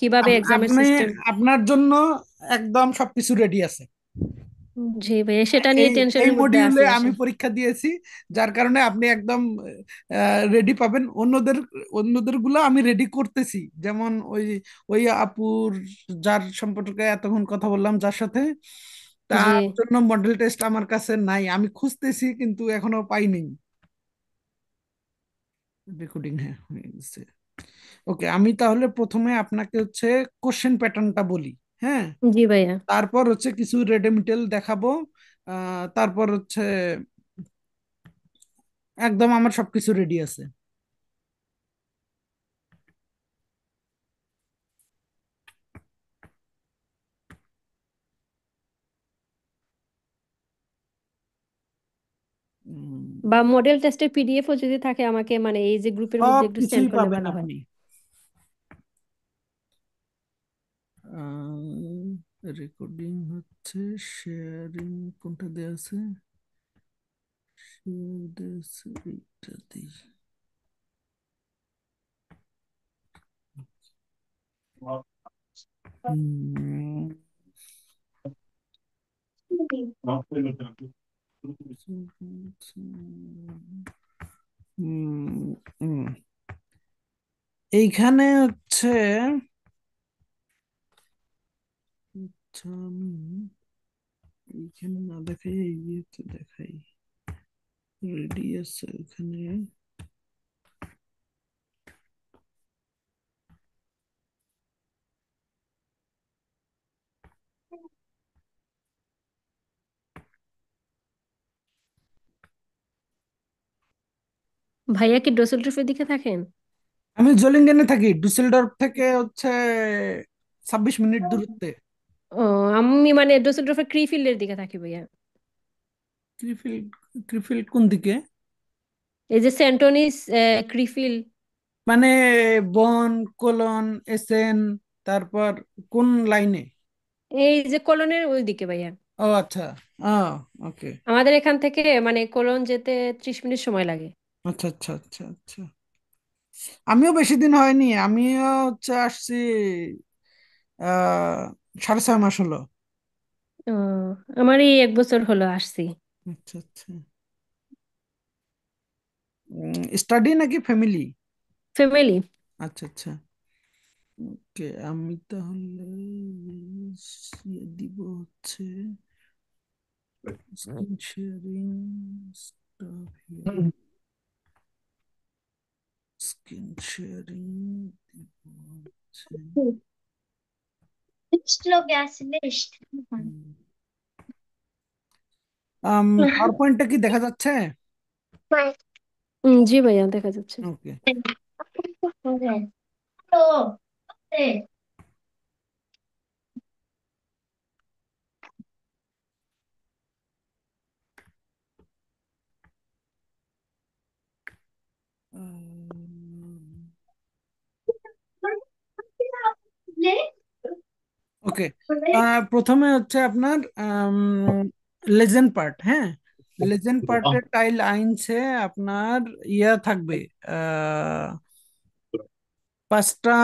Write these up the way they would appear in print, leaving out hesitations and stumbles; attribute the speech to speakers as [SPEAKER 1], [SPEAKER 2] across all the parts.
[SPEAKER 1] কিভাবে এক্সামের
[SPEAKER 2] আপনি,
[SPEAKER 1] সিস্টেম।
[SPEAKER 2] আপনার জন্য একদম সবকিছু রেডি আছে।
[SPEAKER 1] জি ভাইয়া, সেটা নিয়ে
[SPEAKER 2] এই এই
[SPEAKER 1] টেনশনের মধ্যে
[SPEAKER 2] মডিউলে
[SPEAKER 1] আছি
[SPEAKER 2] আমি
[SPEAKER 1] আসলে।
[SPEAKER 2] পরীক্ষা দিয়েছি, যার কারণে আপনি একদম রেডি পাবেন। অন্যদের গুলো আমি রেডি করতেছি, যেমন ওই ওই আপুর, যার সম্পর্কে এতক্ষণ কথা বললাম, যার সাথে,
[SPEAKER 1] জি।
[SPEAKER 2] তার জন্য মডেল টেস্ট আমার কাছে নাই, আমি খুঁজতেছি কিন্তু এখনো পাইনি। রেকর্ডিং, হ্যাঁ, হয়ে গেছে। ওকে, আমি তাহলে প্রথমে আপনাকে হচ্ছে কোশ্চেন প্যাটার্নটা বলি। হ্যাঁ,
[SPEAKER 1] জি ভাইয়া।
[SPEAKER 2] তারপর হচ্ছে কিছু রেডমিটেল দেখাবো। তারপর হচ্ছে একদম আমার সবকিছু রেডি আছে।
[SPEAKER 1] বা
[SPEAKER 2] উম,
[SPEAKER 1] মডেল টেস্টের পিডিএফও যদি থাকে আমাকে মানে এই যে গ্রুপের মধ্যে
[SPEAKER 2] সব
[SPEAKER 1] একটু সেন্ড
[SPEAKER 2] কিছুই
[SPEAKER 1] করলে
[SPEAKER 2] পাবেন
[SPEAKER 1] ভালো হয়।
[SPEAKER 2] আপনি। রেকর্ডিং হচ্ছে, শেয়ারিং কোনটা দেওয়া আছে, share this, এইটা দিই। হুম, হুম, এইখানে হচ্ছে, আচ্ছা, আমি এইখানে না দেখাই, এই ইয়েতে দেখাই, রেডি আছে এখানে।
[SPEAKER 1] ভাইয়া কি ডোসেলডর্ফের দিকে থাকেন?
[SPEAKER 2] আমি জলিঙ্গেনে থাকি, ডুসেলডর্ফ থেকে হচ্ছে 26 মিনিট দূরত্বে।
[SPEAKER 1] ও, আমি মানে ডোসেলডর্ফের ক্রিফিল্ডের দিকে থাকি ভাইয়া।
[SPEAKER 2] ক্রিফিল্ড? ক্রিফিল্ড কোন দিকে?
[SPEAKER 1] এই যে সেন্টোনিস, ক্রিফিল।
[SPEAKER 2] মানে বন, কোলন, এসেন, তারপর কোন লাইনে?
[SPEAKER 1] এই যে কোলনের ওই দিকে ভাইয়া।
[SPEAKER 2] ও আচ্ছা, ওকে,
[SPEAKER 1] আমাদের এখান থেকে মানে কোলন যেতে 30 মিনিট সময় লাগে।
[SPEAKER 2] আচ্ছা আচ্ছা আচ্ছা আচ্ছা। আমিও বেশি দিন হয়নি, আমিও হচ্ছে আসছি 6.5 মাস হলো।
[SPEAKER 1] ও, আমারই 1 বছর হলো আসছি।
[SPEAKER 2] আচ্ছা আচ্ছা। স্টাডি নাকি ফ্যামিলি?
[SPEAKER 1] ফ্যামিলি।
[SPEAKER 2] আচ্ছা আচ্ছা। ওকে, আমি তাহলে দিব হচ্ছে screen sharing, stop here, screen sharing দিব হচ্ছে। হুম, পাওয়ার পয়েন্টটা কি দেখা যাচ্ছে?
[SPEAKER 1] জি ভাইয়া, দেখা যাচ্ছে।
[SPEAKER 2] ওকে। ওকে, প্রথমে হচ্ছে আপনার লেজেন্ড পার্ট। হ্যাঁ, লেজেন্ড পার্টের টাইল আইনসে আপনার ইয়া থাকবে, আহ, 5টা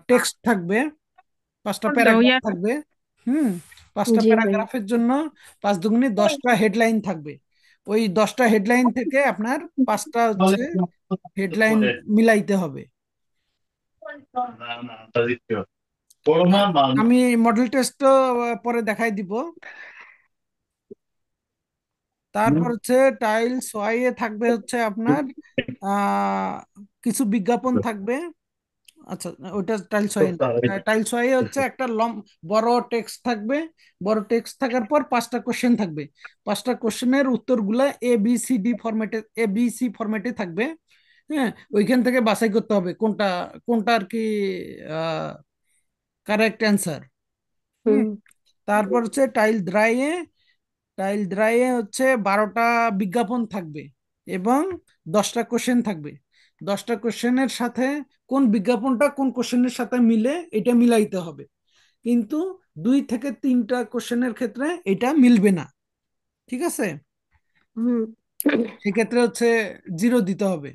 [SPEAKER 2] টেক্সট থাকবে, 5টা প্যারাগ্রাফ থাকবে। হুম, 5টা
[SPEAKER 1] জি ভাইয়া।
[SPEAKER 2] প্যারাগ্রাফের জন্য 5 দুগুণে 10টা হেডলাইন থাকবে। ওই 10টা হেডলাইন থেকে আপনার 5টা হচ্ছে হেডলাইন মিলাইতে হবে। আমি মডেল টেস্ট পরে দেখাই দিব। তারপর হচ্ছে টাইলস ওয়াই এ থাকবে হচ্ছে আপনার আহ কিছু বিজ্ঞাপন থাকবে। আচ্ছা, ওইটা টাইলস ওয়াই না, টাইলস ওয়াই হচ্ছে একটা বড় টেক্সট থাকবে। বড় টেক্সট থাকার পর 5টা কোশ্চেন থাকবে। 5টা কোশ্চেনের উত্তরগুলা এ বি সি থাকবে। হ্যাঁ, ওইখান থেকে বাছাই করতে হবে কোনটা কোনটা আর কি কারেক্ট অ্যান্সার। হুম,
[SPEAKER 1] হুম
[SPEAKER 2] তারপর হচ্ছে টাইল ড্রাইয়ে হচ্ছে 12টা বিজ্ঞাপন থাকবে এবং 10টা কোশ্চেন থাকবে। 10টা কোশ্চেনের সাথে কোন বিজ্ঞাপনটা কোন কোশ্চেনের সাথে মিলে এটা মিলাইতে হবে, কিন্তু 2 থেকে 3টা কোশ্চেনের ক্ষেত্রে এটা মিলবে না। ঠিক আছে,
[SPEAKER 1] হুম।
[SPEAKER 2] সেক্ষেত্রে হচ্ছে 0 দিতে হবে।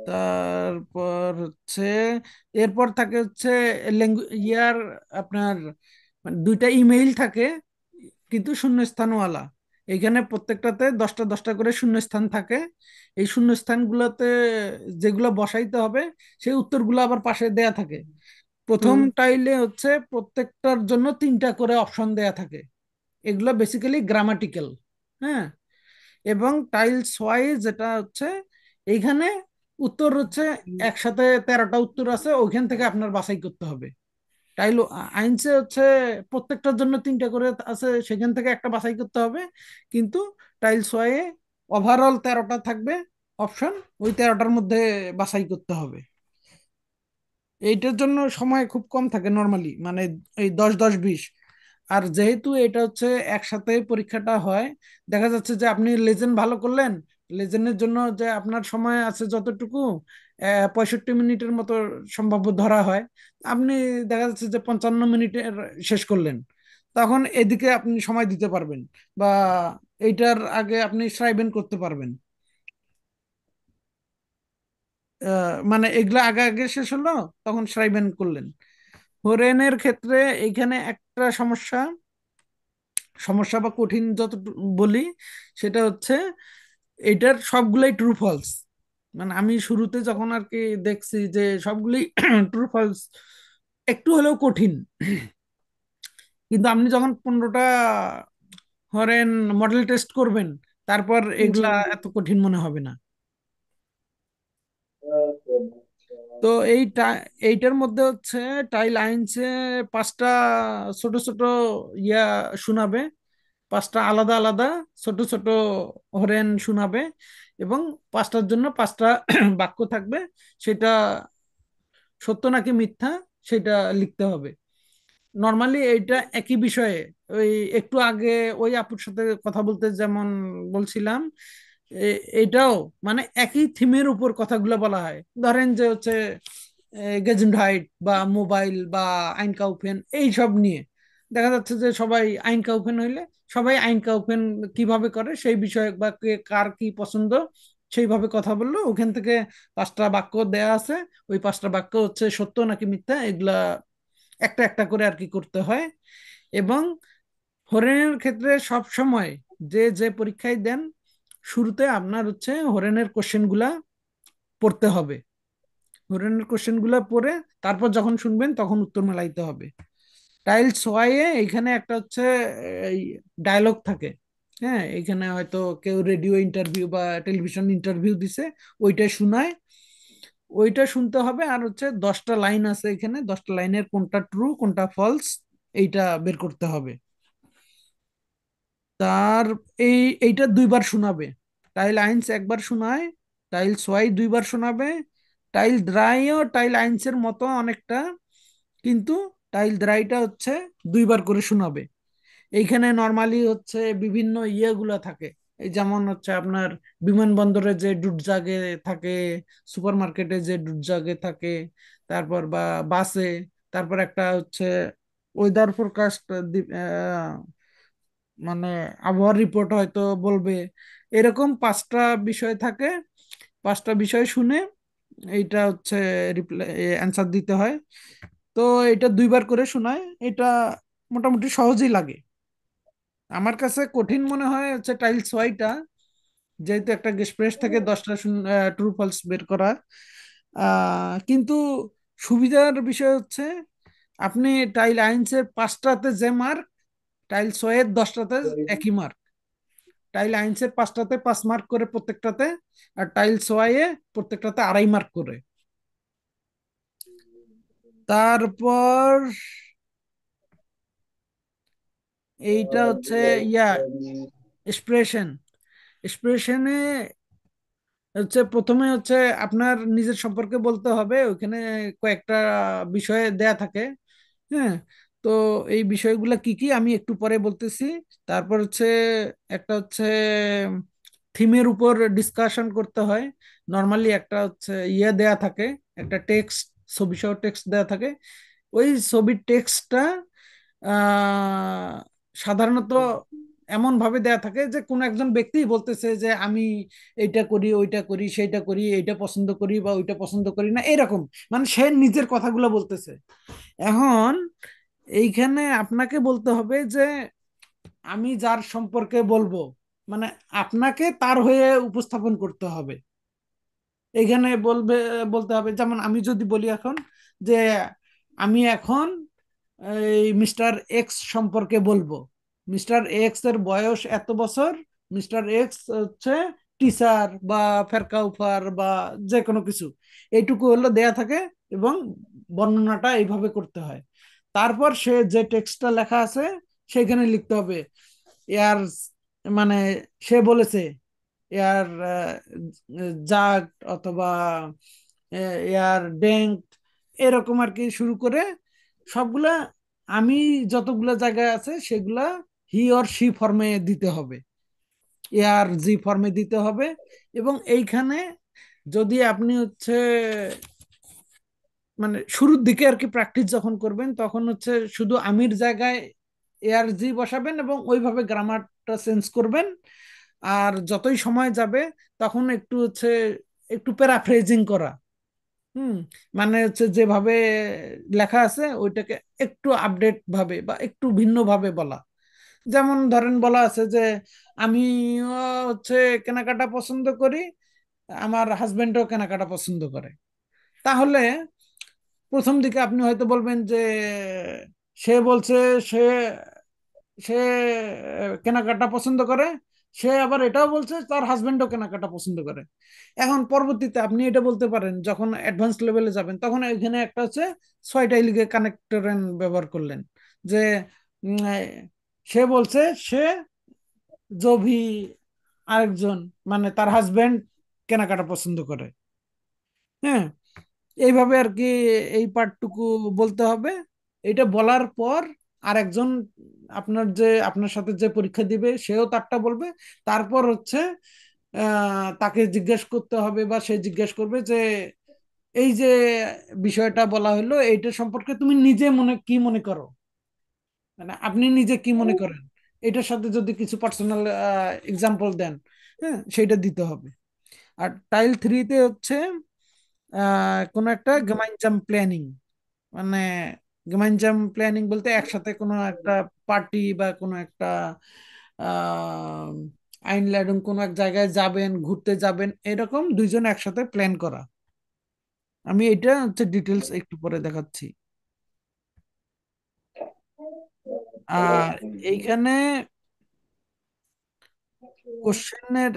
[SPEAKER 2] তারপর হচ্ছে এরপর থাকে হচ্ছে ইয়ার আপনার মানে দুইটা ইমেইল থাকে কিন্তু শূন্যস্থানওয়ালা। এখানে প্রত্যেকটাতে 10টা 10টা করে শূন্যস্থান থাকে। এই শূন্যস্থানগুলোতে যেগুলো বসাইতে হবে সেই উত্তরগুলো আবার পাশে দেয়া থাকে। প্রথম
[SPEAKER 1] হুম।
[SPEAKER 2] টাইলে হচ্ছে প্রত্যেকটার জন্য 3টা করে অপশন দেয়া থাকে। এগুলো বেসিক্যালি গ্রামাটিক্যাল। হ্যাঁ। এবং টাইলস ওয়াইজ যেটা হচ্ছে এইখানে উত্তর হচ্ছে একসাথে 13টা উত্তর আছে, ওইখান থেকে আপনার বাছাই করতে হবে। টাইল আইনসে হচ্ছে প্রত্যেকটার জন্য 3টা করে আছে, সেখান থেকে একটা বাছাই করতে হবে। কিন্তু টাইলস ওয়াইয়ে ওভারঅল 13টা থাকবে অপশন, ওই 13টার মধ্যে বাছাই করতে হবে। এইটার জন্য সময় খুব কম থাকে নর্মালি, মানে এই 10 10 20। আর যেহেতু এটা হচ্ছে একসাথে পরীক্ষাটা হয়, দেখা যাচ্ছে যে আপনি লেজেন্ড ভালো করলেন, লেজেন্ডের জন্য যে আপনার সময় আছে যতটুকু 65 মিনিটের মতো সম্ভাব্য ধরা হয়, আপনি দেখা যাচ্ছে যে 55 মিনিটের শেষ করলেন, তখন এদিকে আপনি সময় দিতে পারবেন, বা এইটার আগে আপনি শ্রাইবেন করতে পারবেন। মানে এগুলা আগে আগে শেষ হলো, তখন শ্রাইবেন করলেন। হরেনের ক্ষেত্রে এইখানে একটা সমস্যা, সমস্যা বা কঠিন যত বলি, সেটা হচ্ছে এটার সবগুলাই ট্রু ফলস। মানে আমি শুরুতে যখন আর কি দেখছি যে সবগুলোই ট্রু ফলস, একটু হলেও কঠিন। কিন্তু আপনি যখন 15টা হরেন মডেল টেস্ট করবেন, তারপর
[SPEAKER 1] জি।
[SPEAKER 2] এগুলা এত কঠিন মনে হবে না। তো এইটার মধ্যে হচ্ছে টাইল আইনসে 5টা ছোট ছোট ইয়া শোনাবে, 5টা আলাদা আলাদা ছোট ছোট হরেন শোনাবে, এবং 5টার জন্য 5টা বাক্য থাকবে। সেটা সত্য নাকি মিথ্যা সেটা লিখতে হবে। নর্মালি এইটা একই বিষয়ে, ওই একটু আগে ওই আপুর সাথে কথা বলতে যেমন বলছিলাম, এটাও মানে একই থিমের উপর কথাগুলো বলা হয়। ধরেন যে হচ্ছে গেজেন্ডহাইট বা মোবাইল বা আইন কাউফেন এইসব নিয়ে দেখা যাচ্ছে যে সবাই আইন কাউফেন হইলে সবাই আইন কাউফেন কিভাবে করে সেই বিষয়ে, বা কে কার কি পছন্দ সেইভাবে কথা বললো। ওখান থেকে 5টা বাক্য দেয়া আছে, ওই 5টা বাক্য হচ্ছে সত্য নাকি মিথ্যা এগুলা একটা একটা করে আর কি করতে হয়। এবং হরেনের ক্ষেত্রে সব সময় যে যে পরীক্ষায় দেন, শুরুতে আপনার হচ্ছে হরেনের কোশ্চেন গুলা পড়তে হবে। হরেনের কোশ্চেন গুলা পড়ে তারপর যখন শুনবেন তখন উত্তর মেলাইতে হবে। টাইলস ওয়াইয়ে এখানে একটা হচ্ছে এই ডায়লগ থাকে। হ্যাঁ, এখানে হয়তো কেউ রেডিও ইন্টারভিউ বা টেলিভিশন ইন্টারভিউ দিছে, ওইটা শোনায়, ওইটা শুনতে হবে। আর হচ্ছে 10টা লাইন আছে, এখানে 10টা লাইনের কোনটা ট্রু কোনটা ফলস এইটা বের করতে হবে। তার এইটা 2বার শোনাবে। টাইল আইন্স একবার শোনায়, টাইল সোয়াই 2বার শোনাবে। টাইল দ্রাইও টাইল আইন্সের মতো অনেকটা, কিন্তু টাইল দ্রাইটা হচ্ছে 2বার করে শোনাবে। এইখানে নর্মালি হচ্ছে বিভিন্ন ইয়েগুলো থাকে, এই যেমন হচ্ছে আপনার বিমানবন্দরে যে ডুডজাগে থাকে, সুপার মার্কেটে যে ডুডজাগে থাকে, তারপর বা বাসে, তারপর একটা হচ্ছে ওয়েদার ফোরকাস্ট, মানে আবহাওয়ার রিপোর্ট হয়তো বলবে। এরকম 5টা বিষয় থাকে, 5টা বিষয় শুনে এইটা হচ্ছে রিপ্লাই অ্যান্সার দিতে হয়। তো এটা 2বার করে শোনায়। এটা মোটামুটি সহজই লাগে। আমার কাছে কঠিন মনে হয় হচ্ছে টাইলস ওয়াইটা, যেহেতু একটা গেসপ্রেস থেকে 10টা ট্রু ফলস বের করা। কিন্তু সুবিধার বিষয় হচ্ছে আপনি টাইল আইন্সের 5টাতে যে মার্ক, টাইল সোয়ের 10টাতে একই মার্ক। টাইল আইন্সের 5টাতে 5 মার্ক করে প্রত্যেকটাতে, আর টাইল সোয়াইয়ে প্রত্যেকটাতে 2.5 মার্ক করে। তারপর এইটা হচ্ছে ইয়া এক্সপ্রেশন। এক্সপ্রেশনে হচ্ছে প্রথমে হচ্ছে আপনার নিজের সম্পর্কে বলতে হবে, ওইখানে কয়েকটা বিষয় দেয়া থাকে। হ্যাঁ। তো এই বিষয়গুলো কি কি আমি একটু পরে বলতেছি। তারপর হচ্ছে একটা হচ্ছে থিমের উপর ডিসকাশন করতে হয়। নর্মালি একটা হচ্ছে ইয়ে দেয়া থাকে, একটা টেক্সট, ছবি সহ টেক্সট দেয়া থাকে। ওই ছবির টেক্সটটা সাধারণত এমন ভাবে দেয়া থাকে যে কোন একজন ব্যক্তি বলতেছে যে আমি এইটা করি, ওইটা করি, সেইটা করি, এইটা পছন্দ করি বা ওইটা পছন্দ করি না, এরকম। মানে সে নিজের কথাগুলো বলতেছে। এখন এইখানে আপনাকে বলতে হবে যে আমি যার সম্পর্কে বলবো, মানে আপনাকে তার হয়ে উপস্থাপন করতে হবে। এখানে বলতে হবে, যেমন আমি যদি বলি এখন যে আমি এখন এই মিস্টার এক্স সম্পর্কে বলবো। মিস্টার এক্স এর বয়স এত বছর, মিস্টার এক্স হচ্ছে টিচার বা ফেরকাউফার বা যে কোনো কিছু, এইটুকু হলো দেয়া থাকে। এবং বর্ণনাটা এইভাবে করতে হয়। তারপর সে যে টেক্সটটা লেখা আছে সেখানে লিখতে হবে এয়ার, মানে সে বলেছে এয়ার জাগ, অথবা এয়ার ডেঙ্ক, এরকম আর কি শুরু করে সবগুলা আমি যতগুলা জায়গায় আছে সেগুলা হি অর সি ফর্মে দিতে হবে, এয়ার জি ফর্মে দিতে হবে। এবং এইখানে যদি আপনি হচ্ছে মানে শুরুর দিকে আর কি প্র্যাকটিস যখন করবেন, তখন হচ্ছে শুধু আমির জায়গায় এয়ার জি বসাবেন এবং ওইভাবে গ্রামারটা চেঞ্জ করবেন। আর যতই সময় যাবে তখন একটু হচ্ছে একটু প্যারাফ্রেজিং করা, হুম, মানে হচ্ছে যেভাবে লেখা আছে ওইটাকে একটু আপডেট ভাবে বা একটু ভিন্ন ভাবে বলা। যেমন ধরেন বলা আছে যে আমি হচ্ছে কেনাকাটা পছন্দ করি, আমার হাজবেন্ডও কেনাকাটা পছন্দ করে। তাহলে প্রথম দিকে আপনি হয়তো বলবেন যে সে বলছে সে সে কেনাকাটা পছন্দ করে, সে আবার এটাও বলছে তার হাজবেন্ডও কেনাকাটা পছন্দ করে। এখন পরবর্তীতে আপনি এটা বলতে পারেন, যখন অ্যাডভান্স লেভেলে যাবেন তখন এখানে একটা হচ্ছে ছয়টাই লিগে কানেক্টরেন ব্যবহার করলেন। যে উম, এ, সে বলছে সে জভি আরেকজন, মানে তার হাজবেন্ড কেনাকাটা পছন্দ করে। হ্যাঁ, এইভাবে আর কি এই পার্টটুকু বলতে হবে। এটা বলার পর আরেকজন আপনার সাথে যে পরীক্ষা দিবে সেও তারটা বলবে। তারপর হচ্ছে তাকে জিজ্ঞেস করতে হবে বা সে জিজ্ঞেস করবে যে এই যে বিষয়টা বলা হলো এইটা সম্পর্কে তুমি নিজে কি মনে করো, মানে আপনি নিজে কি মনে করেন, এটার সাথে যদি কিছু পার্সোনাল এক্সাম্পল দেন, হ্যাঁ সেইটা দিতে হবে। আর টাইল থ্রিতে হচ্ছে কোনো একটা গেমাইনজাম প্ল্যানিং, মানে গেমাইনজাম প্ল্যানিং বলতে একসাথে কোনো একটা পার্টি বা কোনো একটা আহ আইনল্যান্ড কোনো এক জায়গায় যাবেন, ঘুরতে যাবেন, এরকম দুইজন একসাথে প্ল্যান করা। আমি এটা হচ্ছে ডিটেলস একটু পরে দেখাচ্ছি। আর এইখানে কোশ্চেনের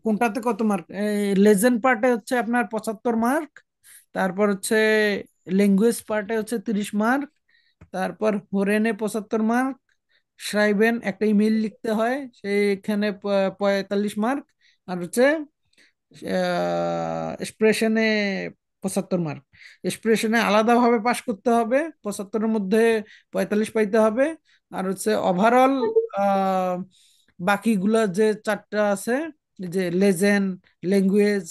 [SPEAKER 2] কোনটাতে কত মার্ক, লেজেন্ড পার্টে হচ্ছে আপনার 75 মার্ক, তারপর হচ্ছে ল্যাঙ্গুয়েজ পার্টে হচ্ছে 30 মার্ক, তারপর হোরেনে 75 মার্ক, শ্রাইবেন একটা ইমেল লিখতে হয় সেইখানে 45 মার্ক, আর হচ্ছে এক্সপ্রেশনে 75 মার্ক। এক্সপ্রেশনে আলাদাভাবে পাশ করতে হবে, 75-এর মধ্যে 45 পাইতে হবে। আর হচ্ছে ওভারঅল বাকিগুলা যে চারটা আছে, যে লেজেন্ড, ল্যাঙ্গুয়েজ,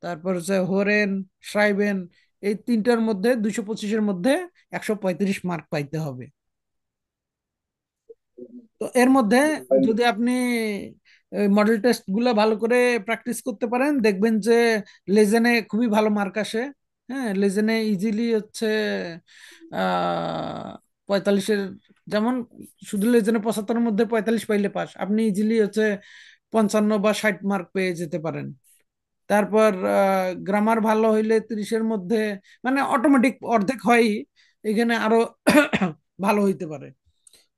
[SPEAKER 2] তারপর হচ্ছে হোরেন, শ্রাইবেন, এই তিনটার মধ্যে 225-এর মধ্যে 135 মার্ক পাইতে হবে। তো এর মধ্যে যদি আপনি মডেল টেস্ট গুলো ভালো করে প্র্যাকটিস করতে পারেন, দেখবেন যে লেজেনে খুবই ভালো মার্ক আসে। হ্যাঁ, লেজেনে ইজিলি হচ্ছে 45-এর, যেমন শুধু লেজেনে 75-এর মধ্যে 45 পাইলে পাস, আপনি ইজিলি হচ্ছে 55 বা 60 মার্ক পেয়ে যেতে পারেন। তারপর গ্রামার ভালো হইলে 30-এর মধ্যে, মানে অটোমেটিক অর্ধেক হয়ই, এখানে আরো ভালো হইতে পারে।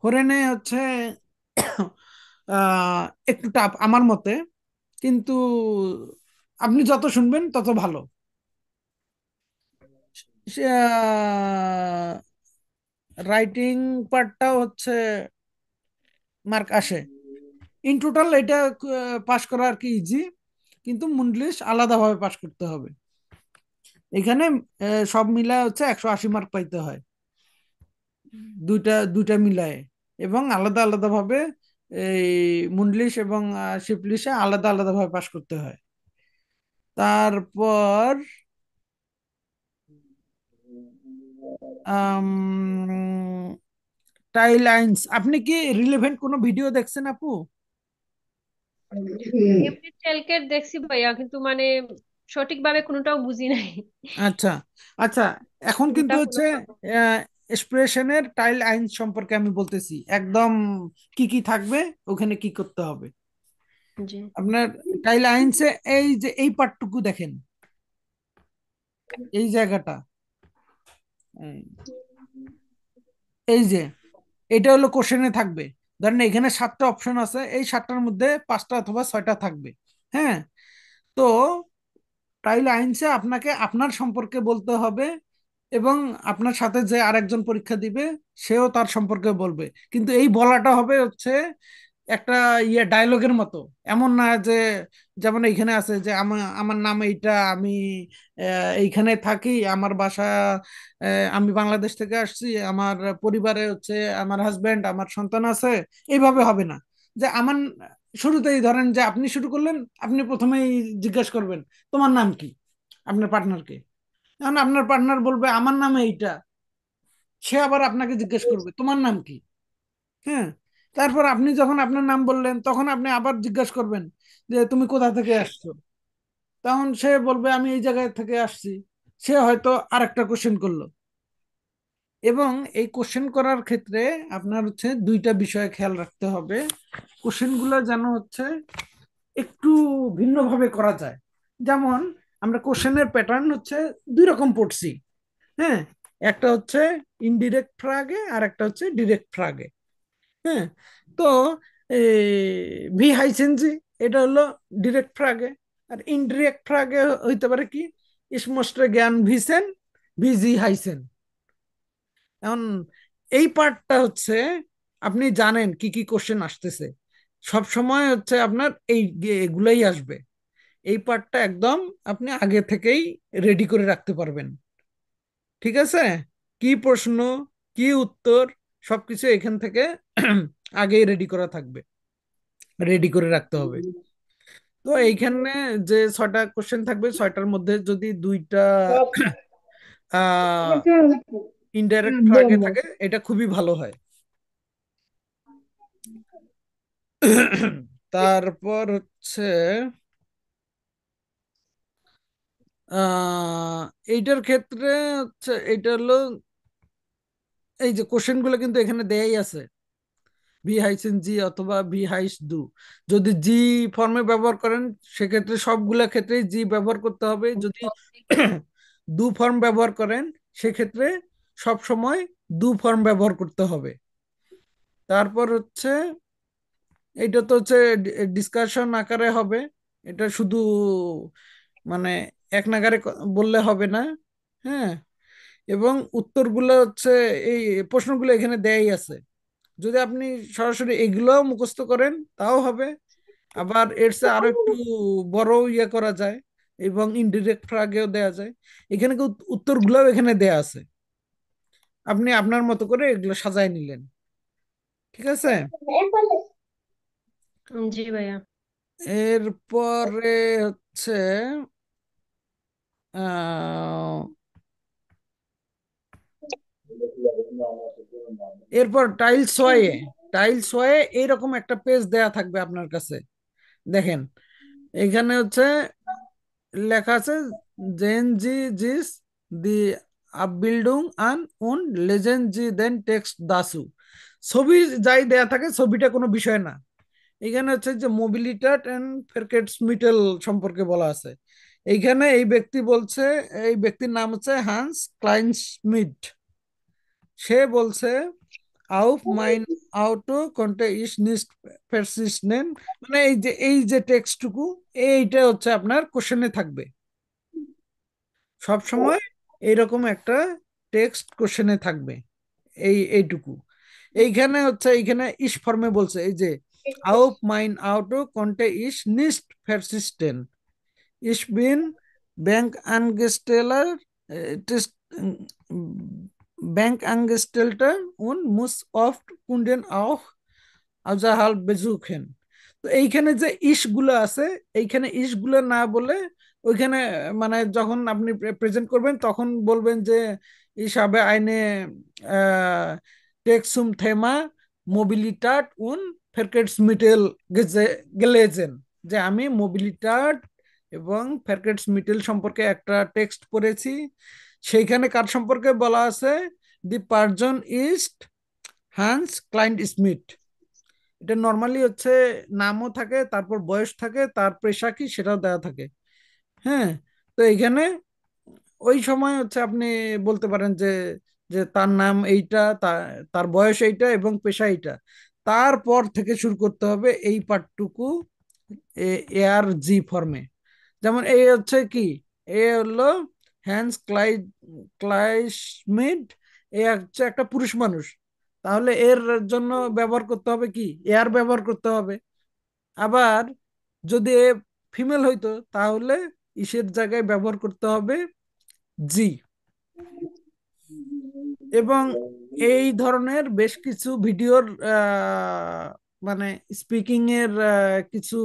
[SPEAKER 2] হরেনে হচ্ছে একটু টাফ আমার মতে, কিন্তু আপনি যত শুনবেন তত ভালো। রাইটিং পার্টটাও হচ্ছে মার্ক আসে। ইন টোটাল এটা পাশ করা আর কি ইজি, কিন্তু মুন্ডলিশ আলাদাভাবে পাশ করতে হবে। এখানে সব মিলায় হচ্ছে 180 মার্ক পাইতে হয়, দুইটা দুইটা মিলায়। এবং আলাদা আলাদা ভাবে এই মুন্ডলিশ এবং শিপলিশে আলাদা আলাদা ভাবে পাশ করতে হয়। তারপর আম, টাইল আইনস, আপনি কি রিলেভেন্ট কোনো ভিডিও দেখছেন আপু?
[SPEAKER 1] এমনি টেলকেট দেখছি ভাইয়া, কিন্তু মানে সঠিকভাবে কোনোটাও বুঝি নাই।
[SPEAKER 2] আচ্ছা আচ্ছা, এখন কিন্তু
[SPEAKER 1] কোনটা
[SPEAKER 2] হচ্ছে
[SPEAKER 1] কোনটা।
[SPEAKER 2] এক্সপ্রেশনের টাইল আইন সম্পর্কে আমি বলতেছি একদম, কি কি থাকবে, ওখানে কি করতে হবে
[SPEAKER 1] জি।
[SPEAKER 2] আপনার। টাইল আইনসে এই যে এই পার্টটুকু দেখেন, এই জায়গাটা, এই এই যে এটা হলো কোশ্চেনে থাকবে। ধরেন এখানে 7টা অপশন আছে, এই 7টার মধ্যে 5টা অথবা 6টা থাকবে। হ্যাঁ, তো টাইল আইনসে আপনাকে আপনার সম্পর্কে বলতে হবে, এবং আপনার সাথে যে আরেকজন পরীক্ষা দিবে সেও তার সম্পর্কে বলবে, কিন্তু এই বলাটা হবে হচ্ছে একটা ডায়লগের মতো। এমন না যে, যেমন এইখানে আছে যে আমার আমার নাম এইটা, আমি এইখানে থাকি, আমার বাসা, আমি বাংলাদেশ থেকে আসছি, আমার পরিবারে হচ্ছে আমার হাজবেন্ড, আমার সন্তান আছে। এইভাবে হবে না যে আমার, শুরুতেই ধরেন যে আপনি শুরু করলেন, আপনি প্রথমেই জিজ্ঞেস করবেন তোমার নাম কি, আপনার পার্টনারকে। এখন আপনার পার্টনার বলবে আমার নাম এইটা, সে আবার আপনাকে জিজ্ঞেস করবে তোমার নাম কি। হ্যাঁ, তারপর আপনি যখন আপনার নাম বললেন, তখন আপনি আবার জিজ্ঞেস করবেন যে তুমি কোথা থেকে আসছো, তখন সে বলবে আমি এই জায়গায় থেকে আসছি। সে হয়তো আরেকটা কোশ্চেন করলো। এবং এই কোশ্চেন করার ক্ষেত্রে আপনার হচ্ছে দুইটা বিষয় খেয়াল রাখতে হবে, কোশ্চেনগুলো যেন হচ্ছে একটু ভিন্নভাবে করা যায়। যেমন আমরা কোশ্চেনের প্যাটার্ন হচ্ছে দুই রকম পড়ছি। হ্যাঁ, একটা হচ্ছে ইনডিরেক্ট ফ্রাগে আর একটা হচ্ছে ডিরেক্ট ফ্রাগে। হ্যাঁ, তো ভি হাইসেনজি, এটা হলো ডিরেক্ট ফ্রাগে। আর ইনডিরেক্ট ফ্রাগে হইতে পারে কি, ইসমস্টে জ্ঞান ভিসেন ভিজি হাইসেন। এখন এই পার্টটা হচ্ছে আপনি জানেন কি কি কোশ্চেন আসতেছে, সব সময় হচ্ছে আপনার এই এগুলাই আসবে। এই পার্টটা একদম আপনি আগে থেকেই রেডি করে রাখতে পারবেন। ঠিক আছে, কি প্রশ্ন, কি উত্তর, সবকিছু এখান থেকে আগেই রেডি করা থাকবে, রেডি করে রাখতে হবে। তো এইখানে যে 6টা কোশ্চেন থাকবে, 6টার মধ্যে যদি দুইটা আহ ইনডাইরেক্ট আগে থাকে, এটা খুবই ভালো হয়। তারপর হচ্ছে আহ এইটার ক্ষেত্রে হচ্ছে এটা হলো, এই যে কোশ্চেন গুলো কিন্তু এখানে দেয়াই আছে, ভি হাইসেন জি অথবা ভি হাইস দু। যদি জি ফর্মে ব্যবহার করেন, সেক্ষেত্রে সবগুলা ক্ষেত্রেই জি ব্যবহার করতে হবে। যদি দু ফর্ম ব্যবহার করেন, সেক্ষেত্রে সব সময় দু ফর্ম ব্যবহার করতে হবে। তারপর হচ্ছে এটা তো হচ্ছে ডিসকাশন আকারে হবে, এটা শুধু মানে এক নাগারে বললে হবে না। হ্যাঁ, এবং উত্তরগুলো হচ্ছে, এই প্রশ্নগুলো এখানে দেয়াই আছে। যদি আপনি সরাসরি এগুলোও মুখস্থ করেন তাও হবে, আবার এর চেয়ে আরো একটু বড় ইয়ে করা যায়, এবং ইনডিরেক্ট ফ্রাগেও দেয়া যায়। এখানে কি উত্তরগুলোও এখানে দেয়া আছে, আপনি আপনার মতো করে এগুলো সাজায় নিলেন। ঠিক আছে,
[SPEAKER 1] জি ভাইয়া।
[SPEAKER 2] এরপরে হচ্ছে আহ এরপর টাইলস ওয়ে এইরকম একটা পেজ দেয়া থাকবে আপনার কাছে। দেখেন, এখানে হচ্ছে লেখা আছে জেন জি জিস দি আববিল্ডিং আন উন লেজেন জি দেন টেক্সট দাসু। ছবি যাই দেয়া থাকে, ছবিটা কোনো বিষয় না। এখানে হচ্ছে যে মোবিলিটাট এন্ড ফেরকেটস মিটেল সম্পর্কে বলা আছে। এইখানে এই ব্যক্তি বলছে, এই ব্যক্তির নাম হচ্ছে হান্স ক্লাইনস্মিড। সে বলছে আউফ মাইন আউটো কন্টে ইস নিস্ট পারসিস্টেন্ট, মানে এই যে টেক্সটটুকু, এইটা হচ্ছে আপনার কোশ্চেনে থাকবে সব সময়। এইরকম একটা টেক্সট কোশ্চেনে থাকবে, এইটুকু। এইখানে হচ্ছে, এইখানে ইস ফর্মে বলছে, এই যে আউফ মাইন আউটো কন্টে ইস নিস্ট পারসিস্টেন্ট, ইস বিন ব্যাংক আনগেস্টেলার ব্যাংক আনগেস্টেলটার উন মুস অফট কুন্ডেন আও আজাহাল বেজুখেন। তো এইখানে যে ইসগুলো আছে, এইখানে ইসগুলো না বলে ওইখানে, মানে যখন আপনি প্রেজেন্ট করবেন তখন বলবেন যে ইসাবে আইনে টেক্সুম থেমা মোবিলিটাট উন ফেরকেটসমিটেল গেলেজেন, যে আমি মোবিলিটাট এবং ফেরকেটসমিটেল সম্পর্কে একটা টেক্সট পড়েছি। সেইখানে কার সম্পর্কে বলা আছে? দি পার্জন ইস্ট হান্স ক্লাইন্ট স্মিথ। এটা নর্মালি হচ্ছে নামও থাকে, তারপর বয়স থাকে, তার পেশা কি সেটাও দেওয়া থাকে। হ্যাঁ, তো এইখানে ওই সময় হচ্ছে আপনি বলতে পারেন যে যে তার নাম এইটা, তার বয়স এইটা এবং পেশা এইটা। তারপর থেকে শুরু করতে হবে এই পার্টটুকু এআর জি ফর্মে। যেমন এই হচ্ছে কি, এ হলো হ্যান্স ক্লাইসমিড, এ হচ্ছে একটা পুরুষ মানুষ। তাহলে এর জন্য ব্যবহার করতে হবে কি, এয়ার ব্যবহার করতে হবে। আবার যদি এ ফিমেল হইতো তাহলে ইসের জায়গায় ব্যবহার করতে হবে জি। এবং এই ধরনের বেশ কিছু ভিডিওর মানে স্পিকিং এর কিছু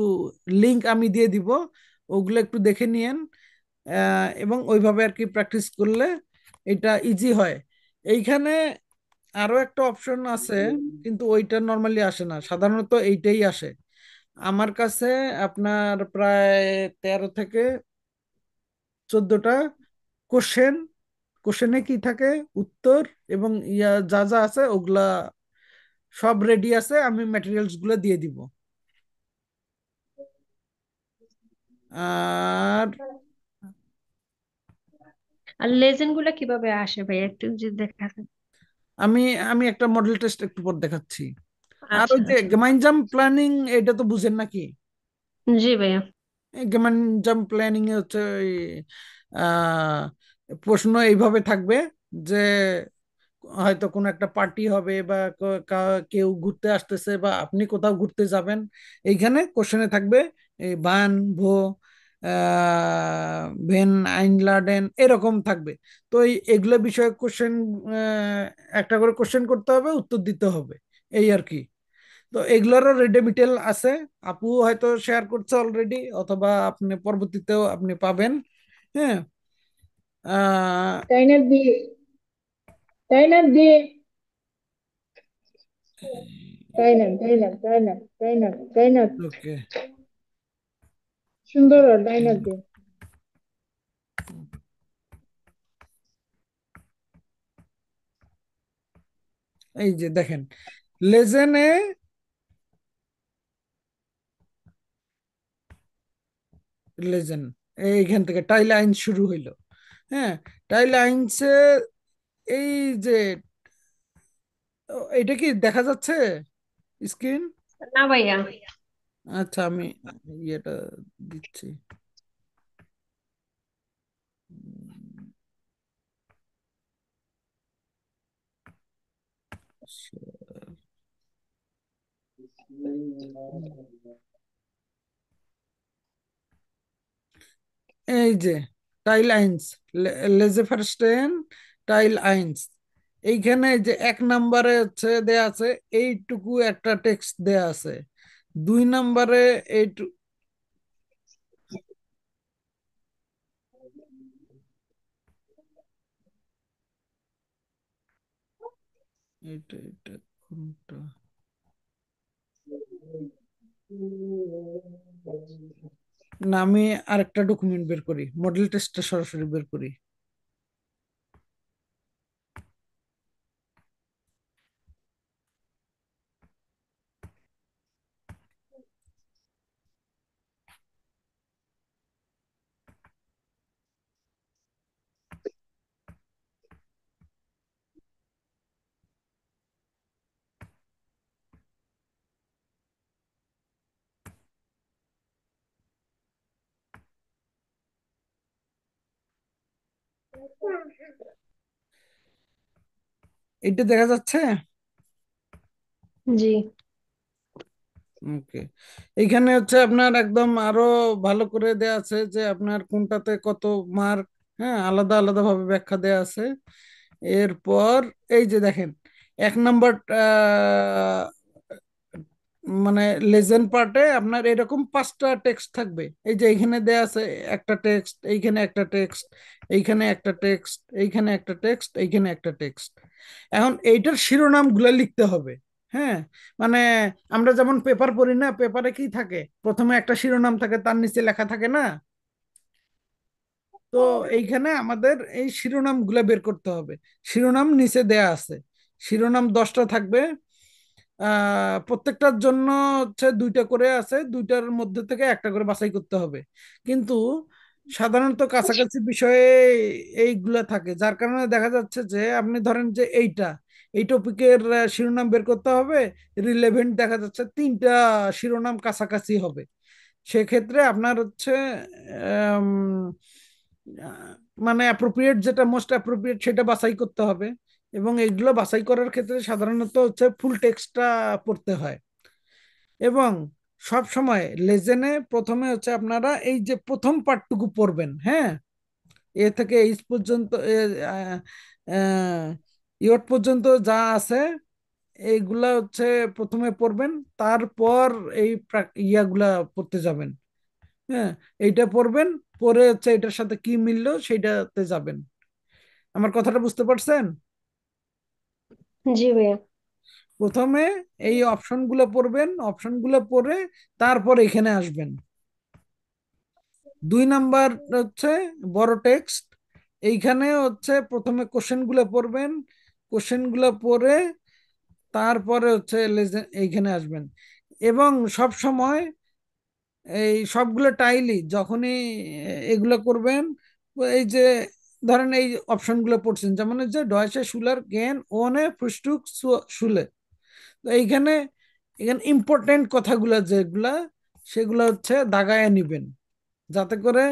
[SPEAKER 2] লিংক আমি দিয়ে দিব, ওগুলো একটু দেখে নিয়েন। এবং ওইভাবে আর কি প্র্যাকটিস করলে এটা ইজি হয়। এইখানে আরো একটা অপশন আছে, কিন্তু ওইটা নর্মালি আসে না, সাধারণত এইটাই আসে আমার কাছে। আপনার প্রায় 13 থেকে 14টা কোশ্চেন, কোশ্চেনে কি থাকে উত্তর, এবং ইয়া যা যা আছে ওগুলা সব রেডি আছে, আমি ম্যাটেরিয়ালস গুলো দিয়ে দিব। আর
[SPEAKER 1] আর লেজেন্ড গুলা কিভাবে আসে ভাইয়া, একটু যদি দেখাতেন।
[SPEAKER 2] আমি আমি একটা মডেল টেস্ট একটু পর দেখাচ্ছি। আর
[SPEAKER 1] আচ্ছা
[SPEAKER 2] ওই যে
[SPEAKER 1] আচ্ছা।
[SPEAKER 2] গেমাইনজাম প্ল্যানিং, এটা তো বুঝেন নাকি?
[SPEAKER 1] জি ভাইয়া।
[SPEAKER 2] গেমাইনজাম প্ল্যানিং এ হচ্ছে ওই আহ, প্রশ্ন এইভাবে থাকবে যে হয়তো কোনো একটা পার্টি হবে বা কেউ ঘুরতে আসতেছে বা আপনি কোথাও ঘুরতে যাবেন। এইখানে কোশ্চেনে থাকবে এই বান ভো ভেন আইনলাডেন এরকম থাকবে। তো এগুলো বিষয়ে কোশ্চেন, একটা করে কোশ্চেন করতে হবে, উত্তর দিতে হবে, এই আর কি। তো এগুলোরও রেডি আছে, আপু হয়তো শেয়ার করছে অলরেডি, অথবা আপনি পরবর্তীতেও আপনি পাবেন। হ্যাঁ, আহ
[SPEAKER 3] তাই না দি, তাই না দি, তাই না, তাই না, তাই না, তাই না, তাই না,
[SPEAKER 2] ওকে,
[SPEAKER 3] সুন্দর, তাই না দি।
[SPEAKER 2] এই যে দেখেন লেজেনে, লেজেন এইখান থেকে টাইল আইন শুরু হইলো। হ্যাঁ, টাইল আইনসে এই যে এটা কি দেখা যাচ্ছে স্ক্রিন?
[SPEAKER 1] না ভাইয়া।
[SPEAKER 2] আচ্ছা, আমি ইয়েটা দিচ্ছি। এই যে টাইল আইনস, লেজেফারস্টেন টাইল আইনস, এইখানে যে 1 নম্বরে হচ্ছে দেয়া আছে এইটুকু একটা টেক্সট দেয়া আছে। 2 নম্বরে এইটুকু, এটা কোনটা? না, আমি আরেকটা ডকুমেন্ট বের করি, মডেল টেস্টটা সরাসরি বের করি। এটা দেখা যাচ্ছে?
[SPEAKER 1] জি।
[SPEAKER 2] ওকে, এইখানে হচ্ছে আপনার একদম আরো ভালো করে দেয়া আছে যে আপনার কোনটাতে কত মার্ক। হ্যাঁ, আলাদা আলাদা ভাবে ব্যাখ্যা দেয়া আছে। এরপর এই যে দেখেন 1 নম্বর মানে লেজেন্ড পার্টে আপনার এরকম 5টা টেক্সট থাকবে। এই যে এইখানে দেয়া আছে একটা টেক্সট, এইখানে একটা টেক্সট, এইখানে একটা টেক্সট, এইখানে একটা টেক্সট, এইখানে একটা টেক্সট। এখন এইটার শিরোনামগুলো লিখতে হবে। হ্যাঁ, মানে আমরা যেমন পেপার পড়ি না, পেপারে কি থাকে, প্রথমে একটা শিরোনাম থাকে, তার নিচে লেখা থাকে না। তো এইখানে আমাদের এই শিরোনাম গুলা বের করতে হবে। শিরোনাম নিচে দেয়া আছে, শিরোনাম 10টা থাকবে। প্রত্যেকটার জন্য হচ্ছে 2টা করে আছে, 2টার মধ্যে থেকে একটা করে বাছাই করতে হবে। কিন্তু সাধারণত কাছাকাছি বিষয়ে এইগুলা থাকে, যার কারণে দেখা যাচ্ছে যে আপনি ধরেন যে এই টপিকের শিরোনাম বের করতে হবে, রিলেভেন্ট দেখা যাচ্ছে 3টা শিরোনাম কাছাকাছি হবে। সেক্ষেত্রে আপনার হচ্ছে আম, আহ, মানে অ্যাপ্রোপ্রিয়েট, যেটা মোস্ট অ্যাপ্রোপ্রিয়েট সেটা বাছাই করতে হবে। এবং এগুলো বাছাই করার ক্ষেত্রে সাধারণত হচ্ছে ফুল টেক্সটটা পড়তে হয়। এবং সব সময় লেজেনে প্রথমে হচ্ছে আপনারা এই যে প্রথম পার্টটুকু পড়বেন। হ্যাঁ, এ থেকে এইচ পর্যন্ত ইয়ট পর্যন্ত যা আছে এইগুলা হচ্ছে প্রথমে পড়বেন। তারপর এই ইয়াগুলা পড়তে যাবেন। হ্যাঁ, এইটা পড়বেন, পরে হচ্ছে এটার সাথে কি মিললো সেইটাতে যাবেন। আমার কথাটা বুঝতে পারছেন?
[SPEAKER 1] জি ভাইয়া।
[SPEAKER 2] প্রথমে এই অপশনগুলো পড়বেন, অপশনগুলো পড়ে তারপর এখানে আসবেন। 2 নাম্বার হচ্ছে বড় টেক্সট। এইখানে হচ্ছে প্রথমে কোশ্চেনগুলো পড়বেন, কোশ্চেনগুলো পড়ে তারপরে হচ্ছে এইখানে আসবেন। এবং সব সময় এই সবগুলো টাইলই যখনই এগুলো করবেন, এই যে ধরেন এই অপশনগুলো পড়ছেন, যেমন এই যে ডয়েসে শুলার জ্ঞান ওনে ফ্রুস্টুক শুলে। তো এইখানে এখানে ইম্পর্টেন্ট কথাগুলো যেগুলা, সেগুলো হচ্ছে দাগায় নিবেন, যাতে করে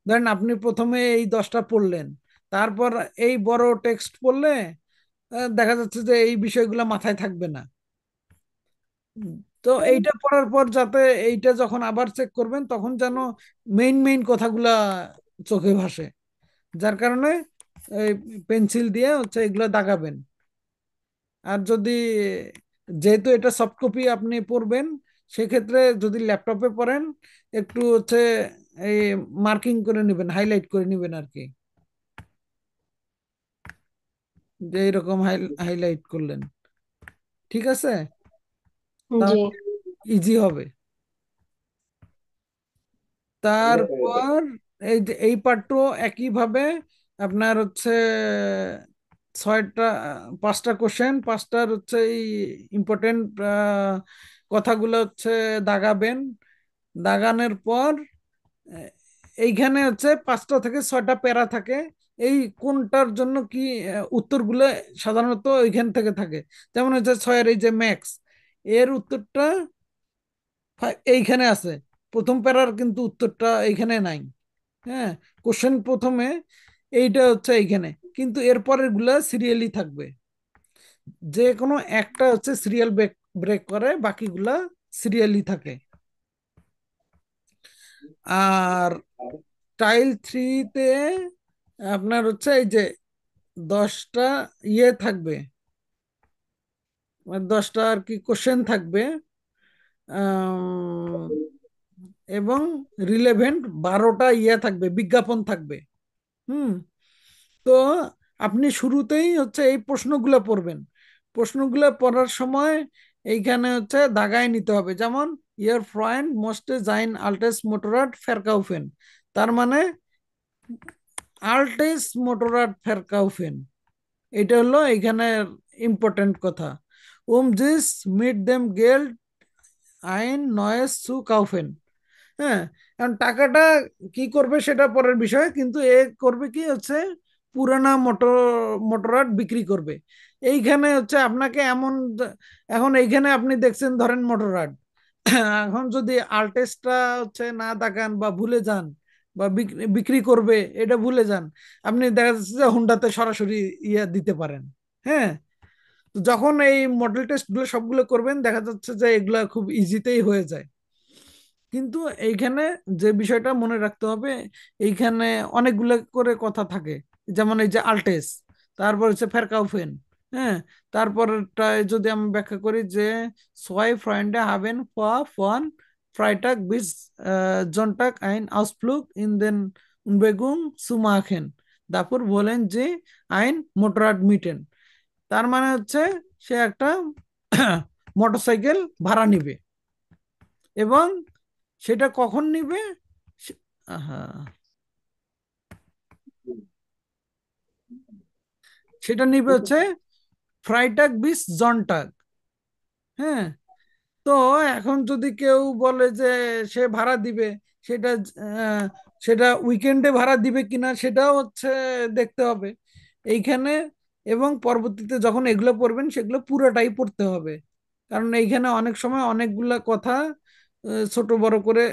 [SPEAKER 2] ধরেন আপনি প্রথমে এই 10টা পড়লেন, তারপর এই বড় টেক্সট পড়লে দেখা যাচ্ছে যে এই বিষয়গুলো মাথায় থাকবে না। তো এইটা পড়ার পর যাতে এইটা যখন আবার চেক করবেন তখন যেন মেইন মেইন কথাগুলা চোখে ভাসে, যার কারণে এই পেন্সিল দিয়ে হচ্ছে এগুলো দাগাবেন। আর যদি, যেহেতু এটা সফট কপি আপনি পড়বেন, সেক্ষেত্রে যদি ল্যাপটপে পড়েন একটু হচ্ছে এই মার্কিং করে নেবেন, হাইলাইট করে নেবেন আর কি, যে এরকম হাইলাইট করলেন। ঠিক আছে,
[SPEAKER 1] জি।
[SPEAKER 2] তাহলে ইজি হবে। তারপর এই যে এই পার্টও একইভাবে আপনার হচ্ছে 6টা 5টা কোশ্চেন, 5টার হচ্ছে এই ইম্পর্টেন্ট কথাগুলো হচ্ছে দাগাবেন। দাগানোর পর আহ, এইখানে হচ্ছে 5টা থেকে 6টা প্যারা থাকে। এই কোনটার জন্য কি উত্তরগুলো সাধারণত ওইখান থেকে থাকে। যেমন হচ্ছে 6-এর এই যে ম্যাক্স, এর উত্তরটা এইখানে আছে, প্রথম প্যারার কিন্তু উত্তরটা এইখানে নাই। হ্যাঁ, কোশ্চেন প্রথমে এইটা হচ্ছে এইখানে, কিন্তু এরপরের গুলা সিরিয়ালি থাকবে। যে কোনো একটা হচ্ছে সিরিয়াল ব্রেক ব্রেক করে, বাকিগুলা সিরিয়ালি থাকে। আর টাইল 3-তে আপনার হচ্ছে এই যে 10টা ইয়ে থাকবে, মানে 10টা আর কি কোশ্চেন থাকবে। আম, এবং রিলেভেন্ট 12টা ইয়ে থাকবে, বিজ্ঞাপন থাকবে। হুম। তো আপনি শুরুতেই হচ্ছে এই প্রশ্নগুলো পড়বেন। প্রশ্নগুলো পড়ার সময় এইখানে হচ্ছে দাগায় নিতে হবে, যেমন ইয়ার ফ্রয়েন্ড মোস্টে জাইন আল্টেস মোটরাট ফেরকাউফেন। তার মানে আল্টেস মোটরাট ফেরকাউফেন, এটা হলো এইখানে ইম্পর্টেন্ট কথা। জিস মিট দেম গেল্ড আইন নয়েস সু কাউফেন। হ্যাঁ, কারণ টাকাটা কি করবে সেটা পরের বিষয়, কিন্তু এ করবে কি হচ্ছে পুরানা মোটরাট বিক্রি করবে। এইখানে হচ্ছে আপনাকে এমন, এখন এইখানে আপনি দেখছেন ধরেন মোটরাট, এখন যদি আল্টেসটা হচ্ছে না দেখান বা ভুলে যান, বা বিক্রি করবে এটা ভুলে যান, আপনি দেখা যাচ্ছে যে হুন্ডাতে সরাসরি ইয়ে দিতে পারেন। হ্যাঁ, তো যখন এই মডেল টেস্ট গুলো সবগুলো করবেন দেখা যাচ্ছে যে এগুলা খুব ইজিতেই হয়ে যায়। কিন্তু এইখানে যে বিষয়টা মনে রাখতে হবে, এইখানে অনেকগুলো করে কথা থাকে, যেমন এই যে আল্টেস, তারপর হচ্ছে ফেরকাউফেন, হ্যাঁ, তারপরটায় যদি আমি ব্যাখ্যা করি যে ছয় ফ্রেন্ডে হাবেন ফন ফ্রাইটাগ বিস জন্টাক আইন আউসফ্লুগ ইন দেন বেগুং সুমাখেন, তারপর বলেন যে আইন মোটরাড মিটেন। তার মানে হচ্ছে সে একটা মোটরসাইকেল ভাড়া নিবে, এবং সেটা কখন নিবে? সে- আহা, সেটা নিবে হচ্ছে ফ্রাইটাগ বিস জন্টাগ। হ্যাঁ, তো এখন যদি কেউ বলে যে সে ভাড়া দিবে, সেটা আহ, সেটা উইকেন্ডে ভাড়া দিবে কিনা সেটাও হচ্ছে দেখতে হবে এইখানে। এবং পরবর্তীতে যখন এগুলো পড়বেন সেগুলো পুরোটাই পড়তে হবে, কারণ এইখানে অনেক সময় অনেকগুলা কথা ছোট বড় করে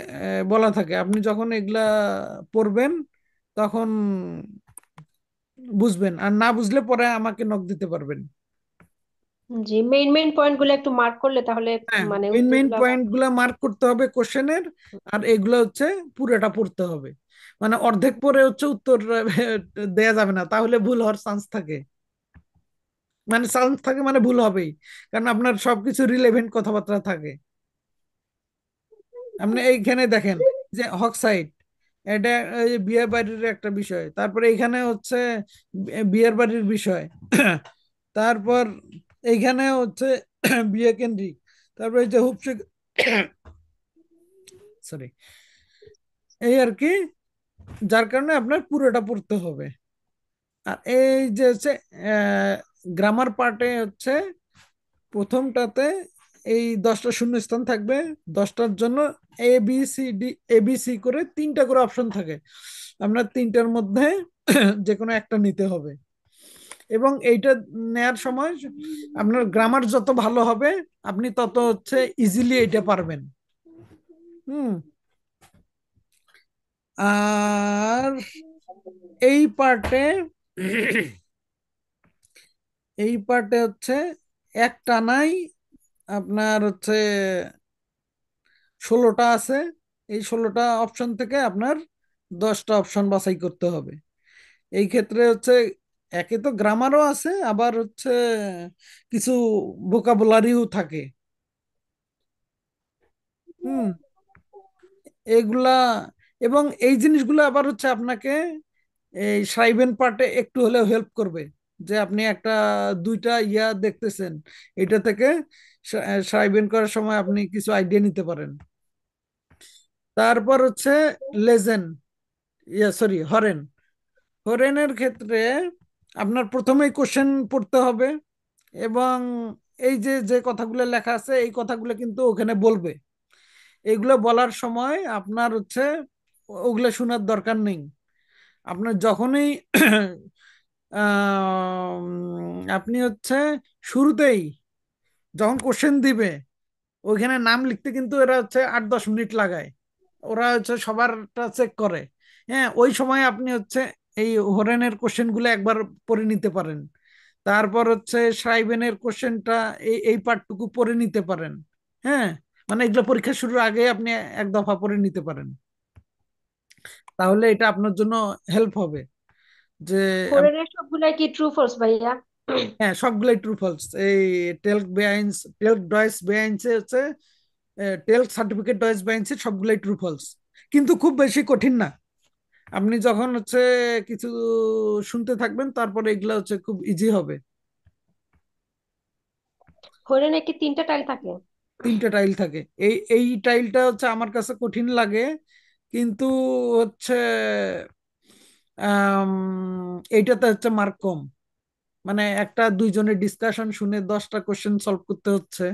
[SPEAKER 2] বলা থাকে। আপনি যখন এগুলা পড়বেন তখন বুঝবেন, আর না বুঝলে পরে আমাকে নক দিতে পারবেন।
[SPEAKER 1] জি, মেইন মেইন পয়েন্ট গুলো একটু মার্ক করলে তাহলে
[SPEAKER 2] হ্যাঁ,
[SPEAKER 1] মানে
[SPEAKER 2] মেইন মেইন
[SPEAKER 1] উত্তরগুলো আবার।
[SPEAKER 2] পয়েন্ট গুলা মার্ক করতে হবে কোশ্চেনের, আর এগুলো হচ্ছে পুরোটা পড়তে হবে। মানে অর্ধেক পরে হচ্ছে উত্তর দেয়া যাবে না, তাহলে ভুল হওয়ার চান্স থাকে। মানে চান্স থাকে মানে ভুল হবেই, কারণ আপনার সবকিছু রিলেভেন্ট কথাবার্তা থাকে। আপনি এইখানে দেখেন যে হক্সাইড, এটা এই বিয়ে বাড়ির একটা বিষয়। তারপরে এইখানে হচ্ছে বিয়ের বাড়ির বিষয়। তারপর এইখানে হচ্ছে বিয়ে কেন্দ্রিক। তারপরে এই যে হুপসে, সরি, এই আর কি, যার কারণে আপনার পুরোটা পড়তে হবে। আর এই যে হচ্ছে গ্রামার পার্টে হচ্ছে প্রথমটাতে এই 10টা শূন্যস্থান থাকবে। 10টার জন্য এ বি সি করে 3টা করে অপশন থাকে। আপনার 3টার মধ্যে যে কোনো একটা নিতে হবে, এবং এইটা নেয়ার সময় আপনার গ্রামার যত ভালো হবে আপনি তত হচ্ছে ইজিলি এটা পারবেন। হুম। আর এই পার্টে এই পার্টে হচ্ছে এক টানাই আপনার হচ্ছে 16টা আছে। এই 16টা অপশন থেকে আপনার 10টা অপশন বাছাই করতে হবে। এই ক্ষেত্রে হচ্ছে একে তো গ্রামারও আছে, আবার হচ্ছে কিছু ভোকাবুলারিও থাকে। হুম, এগুলা, এবং এই জিনিসগুলো আবার হচ্ছে আপনাকে এই সাইবেন পার্টে একটু হলেও হেল্প করবে, যে আপনি একটা দুইটা দেখতেছেন, এটা থেকে সাইবেন করার সময় আপনি কিছু আইডিয়া নিতে পারেন। তারপর হচ্ছে লেজেন্ড, সরি, হরেন। হরেনের ক্ষেত্রে আপনার প্রথমেই কোশ্চেন পড়তে হবে, এবং এই যে যে কথাগুলো লেখা আছে এই কথাগুলো কিন্তু ওখানে বলবে। এগুলো বলার সময় আপনার হচ্ছে ওগুলো শোনার দরকার নেই। আপনার যখনই আপনি হচ্ছে শুরুতেই যখন কোশ্চেন দিবে ওইখানে নাম লিখতে কিন্তু এরা হচ্ছে 8-10 মিনিট লাগায়। ওরা হচ্ছে সবারটা চেক করে। হ্যাঁ, ওই সময় আপনি হচ্ছে এই হরেনের কোশ্চেন গুলো একবার পড়ে নিতে পারেন। তারপর হচ্ছে শ্রাইবেনের কোশ্চেনটা এই এই পার্টটুকু পড়ে নিতে পারেন। হ্যাঁ, মানে এগুলো পরীক্ষা শুরুর আগে আপনি এক দফা পড়ে নিতে পারেন, তাহলে এটা আপনার জন্য হেল্প হবে। যে
[SPEAKER 1] ফোরেনের সবগুলাই কি ট্রু ফলস ভাইয়া?
[SPEAKER 2] হ্যাঁ, সবগুলাই ট্রু ফলস। এই টেলক ডয়েস বেআইনসে হচ্ছে টেলক সার্টিফিকেট ডয়েস বেআইনসে সবগুলাই ট্রু ফলস, কিন্তু খুব বেশি কঠিন না। আপনি যখন হচ্ছে কিছু শুনতে থাকবেন তারপরে এগুলা হচ্ছে খুব ইজি হবে।
[SPEAKER 1] ফোরেনে কি 3টা টাইল থাকে?
[SPEAKER 2] 3টা টাইল থাকে। এই এই টাইলটা হচ্ছে আমার কাছে কঠিন লাগে, কিন্তু হচ্ছে আম, এইটাতে হচ্ছে মার্ক কম। মানে একটা দুইজনের ডিসকাশন শুনে 10টা কোশ্চেন সলভ করতে হচ্ছে,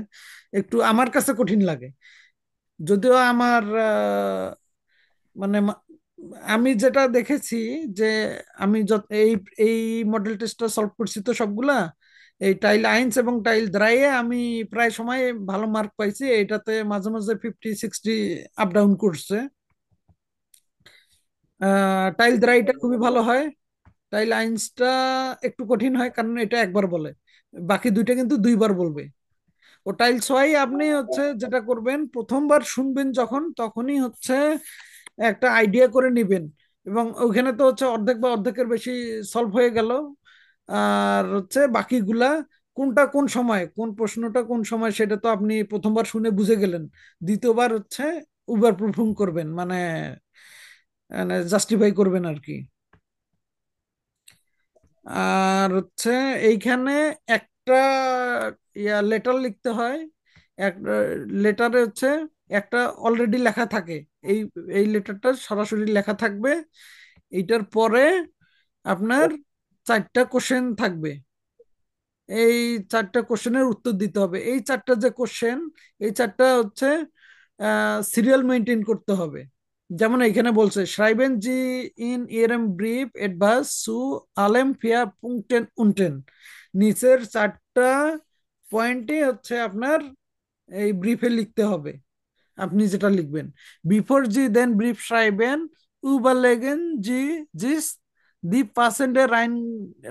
[SPEAKER 2] একটু আমার কাছে কঠিন লাগে। যদিও আমার মানে আমি যেটা দেখেছি যে আমি যত এই এই মডেল টেস্টটা সলভ করছি তো সবগুলা এই টাইল আইন্স এবং টাইল দ্রাইয়ে আমি প্রায় সময় ভালো মার্ক পাইছি। এটাতে মাঝে মাঝে 50-60 আপ ডাউন করছে। টাইল দ্রাইটা খুবই ভালো হয়। টাইল আইন্সটা একটু কঠিন হয়, কারণ এটা একবার বলে, বাকি দুইটা কিন্তু দুইবার বলবে। ও টাইল ছয় আপনি হচ্ছে যেটা করবেন, প্রথমবার শুনবেন যখন তখনই হচ্ছে একটা আইডিয়া করে নিবেন, এবং ওইখানে তো হচ্ছে অর্ধেক বা অর্ধেকের বেশি সলভ হয়ে গেল। আর হচ্ছে বাকিগুলা কোনটা কোন সময়, কোন প্রশ্নটা কোন সময় সেটা তো আপনি প্রথমবার শুনে বুঝে গেলেন, দ্বিতীয়বার হচ্ছে উবার প্রুফিং করবেন, মানে জাস্টিফাই করবেন আর কি। আর হচ্ছে এইখানে একটা লেটার লিখতে হয়। এক লেটারে হচ্ছে একটা অলরেডি লেখা থাকে, এই এই লেটারটা সরাসরি লেখা থাকবে। এইটার পরে আপনার 4টা কোশ্চেন থাকবে, এই 4টা কোশ্চেনের উত্তর দিতে হবে। এই 4টা যে কোশ্চেন, এই 4টা হচ্ছে সিরিয়াল মেনটেন করতে হবে। যেমন এখানে বলছে schreiben Sie in Ihrem Brief etwas zu allem vier Punkten unten। নিচের 4টা পয়েন্টই হচ্ছে আপনার এই ব্রিফে লিখতে হবে, আপনি যেটা লিখবেন। বিফোর জি দেন ব্রিফ schreiben überlegen জি জিস দি পাসেন্ডে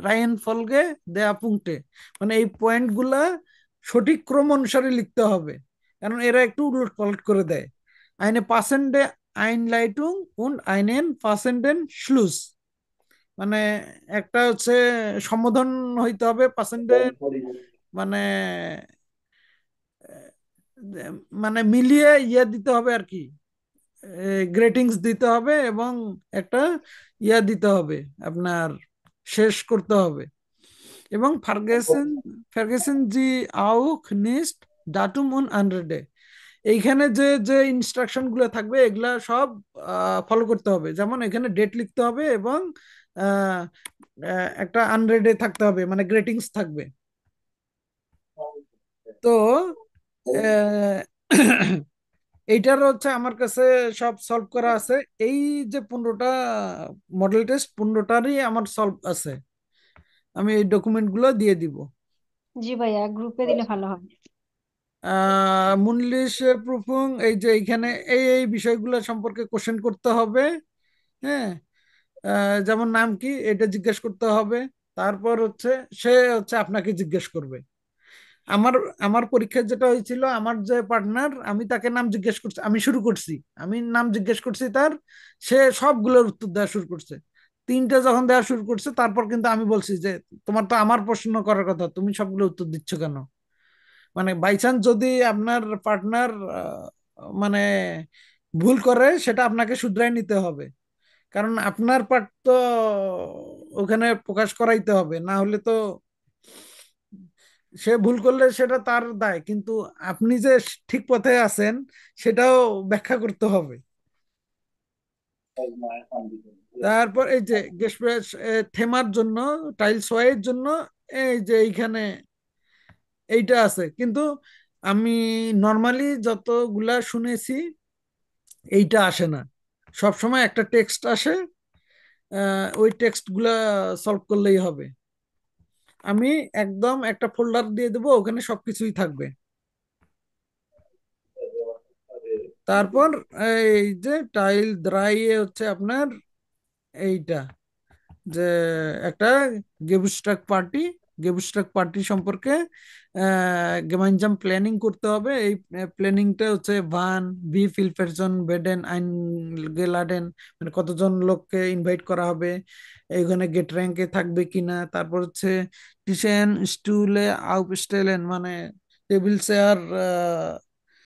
[SPEAKER 2] রাইন ফলগে দেয়া পুংটে। মানে এই পয়েন্ট গুলা সঠিক ক্রম অনুসারে লিখতে হবে, কারণ এরা একটু উলট পালট করে দেয়। আইনে পাসেন্ডে আইন লাইটুং উন আইনেন পাসেন্ডেন শ্লুস। মানে একটা হচ্ছে সম্বোধন হইতে হবে পাসেন্ডে, মানে মানে মিলিয়ে ইয়ে দিতে হবে আর কি, গ্রেটিংস দিতে হবে এবং একটা ইয়া দিতে হবে, আপনার শেষ করতে হবে। এবং ফার্গেসন ফার্গেসন জি আউক নিস্ট ডাটুম উন আন্ডারডে। এইখানে যে যে ইনস্ট্রাকশন গুলো থাকবে এগুলা সব ফলো করতে হবে। যেমন এখানে ডেট লিখতে হবে এবং আহ, একটা আনরেডে থাকতে হবে, মানে গ্রেটিংস থাকবে। তো আহ, এইটার হচ্ছে আমার কাছে সব সলভ করা আছে। এই যে 15টা মডেল টেস্ট, 15টারই আমার সলভ আছে, আমি এই ডকুমেন্ট গুলো দিয়ে দিব।
[SPEAKER 1] জি ভাইয়া, গ্রুপে দিলে ভালো হয়।
[SPEAKER 2] মুনলিশ প্রুফিং, এই যে এইখানে এই এই বিষয়গুলো সম্পর্কে কোশ্চেন করতে হবে। হ্যাঁ, যেমন নাম কি এটা জিজ্ঞেস করতে হবে। তারপর হচ্ছে সে হচ্ছে আপনাকে জিজ্ঞেস করবে। আমার আমার পরীক্ষায় যেটা হয়েছিল, আমার যে পার্টনার, আমি তাকে নাম জিজ্ঞেস করছি, আমি শুরু করছি, আমি নাম জিজ্ঞেস করছি তার, সে সবগুলোর উত্তর দেওয়া শুরু করছে। 3টে যখন দেওয়া শুরু করছে তারপর কিন্তু আমি বলছি যে তোমার তো আমার প্রশ্ন করার কথা, তুমি সবগুলো উত্তর দিচ্ছ কেন? মানে বাই চান্স যদি আপনার পার্টনার মানে ভুল করে, সেটা আপনাকে শুধরাই নিতে হবে, কারণ আপনার পার্ট তো ওখানে প্রকাশ করাইতে হবে, না হলে তো সে ভুল করলে সেটা তার দায়, কিন্তু আপনি যে ঠিক পথে আছেন সেটাও ব্যাখ্যা করতে হবে। তারপর এই যে গেস্ট থেমার জন্য, টাইলস ওয়াইয়ের জন্য এই যে এইখানে এইটা আছে, কিন্তু আমি নর্মালি যতগুলা শুনেছি এইটা আসে না, সব সময় একটা টেক্সট আসে, ওই টেক্সট গুলা সলভ করলেই হবে। আমি একদম একটা ফোল্ডার দিয়ে দেবো, ওখানে সবকিছুই থাকবে। তারপর এই যে টাইল দ্রাই হচ্ছে আপনার এইটা, যে একটা গেবুস্ট্রাক পার্টি সম্পর্কে গেমাইনজাম প্ল্যানিং করতে হবে। এই প্ল্যানিংটা হচ্ছে ভান বি ফিলফারসন বেডেন আইন গেলাডেন, মানে কতজন লোককে ইনভাইট করা হবে, এইখানে গেট র্যাঙ্কে থাকবে কিনা। তারপর হচ্ছে টিশেন স্টুলে আউপস্টেলেন, মানে টেবিল চেয়ার